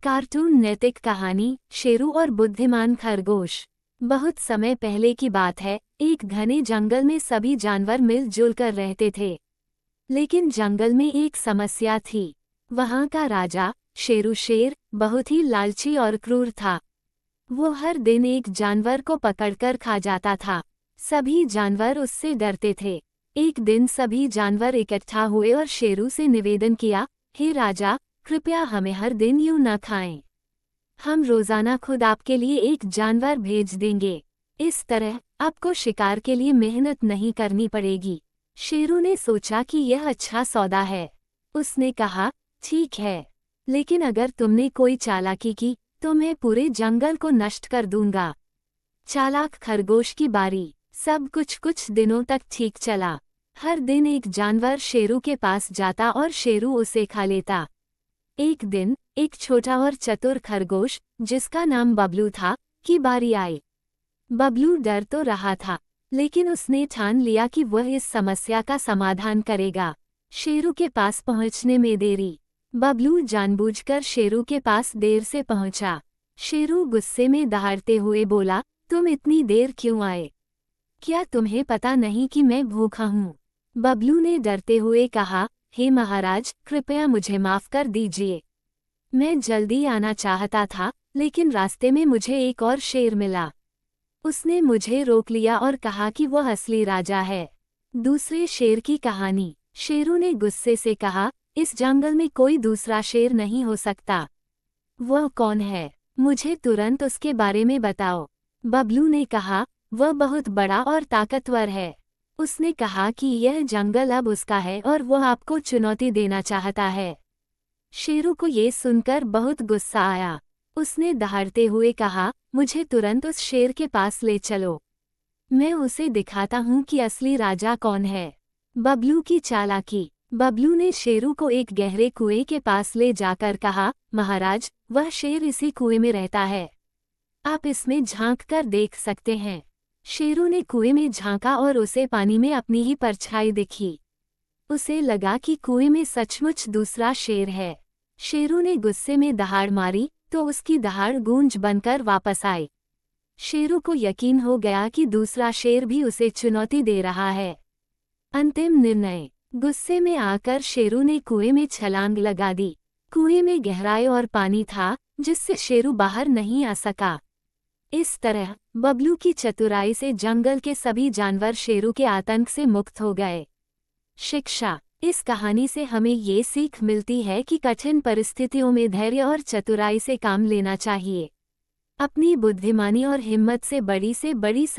Cartoon नैतिक कहानी शेरू और बुद्धिमान खरगोश। बहुत समय पहले की बात है, एक घने जंगल में सभी जानवर मिलजुल कर रहते थे। लेकिन जंगल में एक समस्या थी। वहाँ का राजा शेरू शेर बहुत ही लालची और क्रूर था। वो हर दिन एक जानवर को पकड़कर खा जाता था। सभी जानवर उससे डरते थे। एक दिन सभी जानवर इकट्ठा हुए और शेरू से निवेदन किया, हे राजा, कृपया हमें हर दिन यूं न खाएं। हम रोजाना खुद आपके लिए एक जानवर भेज देंगे। इस तरह आपको शिकार के लिए मेहनत नहीं करनी पड़ेगी। शेरू ने सोचा कि यह अच्छा सौदा है। उसने कहा, ठीक है, लेकिन अगर तुमने कोई चालाकी की तो मैं पूरे जंगल को नष्ट कर दूंगा। चालाक खरगोश की बारी। सब कुछ दिनों तक ठीक चला। हर दिन एक जानवर शेरू के पास जाता और शेरू उसे खा लेता। एक दिन एक छोटा और चतुर खरगोश, जिसका नाम बबलू था, की बारी आई। बबलू डर तो रहा था, लेकिन उसने ठान लिया कि वह इस समस्या का समाधान करेगा। शेरू के पास पहुंचने में देरी। बबलू जानबूझकर शेरू के पास देर से पहुंचा। शेरू गुस्से में दहाड़ते हुए बोला, तुम इतनी देर क्यों आए? क्या तुम्हें पता नहीं कि मैं भूखा हूँ? बबलू ने डरते हुए कहा, हे महाराज, कृपया मुझे माफ कर दीजिए। मैं जल्दी आना चाहता था, लेकिन रास्ते में मुझे एक और शेर मिला। उसने मुझे रोक लिया और कहा कि वह असली राजा है। दूसरे शेर की कहानी। शेरू ने गुस्से से कहा, इस जंगल में कोई दूसरा शेर नहीं हो सकता। वह कौन है? मुझे तुरंत उसके बारे में बताओ। बबलू ने कहा, वह बहुत बड़ा और ताकतवर है। उसने कहा कि यह जंगल अब उसका है और वह आपको चुनौती देना चाहता है। शेरू को ये सुनकर बहुत गुस्सा आया। उसने दहाड़ते हुए कहा, मुझे तुरंत उस शेर के पास ले चलो। मैं उसे दिखाता हूँ कि असली राजा कौन है। बबलू की चालाकी। बबलू ने शेरू को एक गहरे कुएं के पास ले जाकर कहा, महाराज, वह शेर इसी कुएं में रहता है। आप इसमें झांक कर देख सकते हैं। शेरू ने कुएं में झांका और उसे पानी में अपनी ही परछाई दिखी। उसे लगा कि कुएं में सचमुच दूसरा शेर है। शेरू ने गुस्से में दहाड़ मारी तो उसकी दहाड़ गूंज बनकर वापस आई। शेरू को यकीन हो गया कि दूसरा शेर भी उसे चुनौती दे रहा है। अंतिम निर्णय। गुस्से में आकर शेरू ने कुएं में छलांग लगा दी। कुएं में गहराई और पानी था, जिससे शेरू बाहर नहीं आ सका। इस तरह बबलू की चतुराई से जंगल के सभी जानवर शेरू के आतंक से मुक्त हो गए। शिक्षा। इस कहानी से हमें ये सीख मिलती है कि कठिन परिस्थितियों में धैर्य और चतुराई से काम लेना चाहिए। अपनी बुद्धिमानी और हिम्मत से बड़ी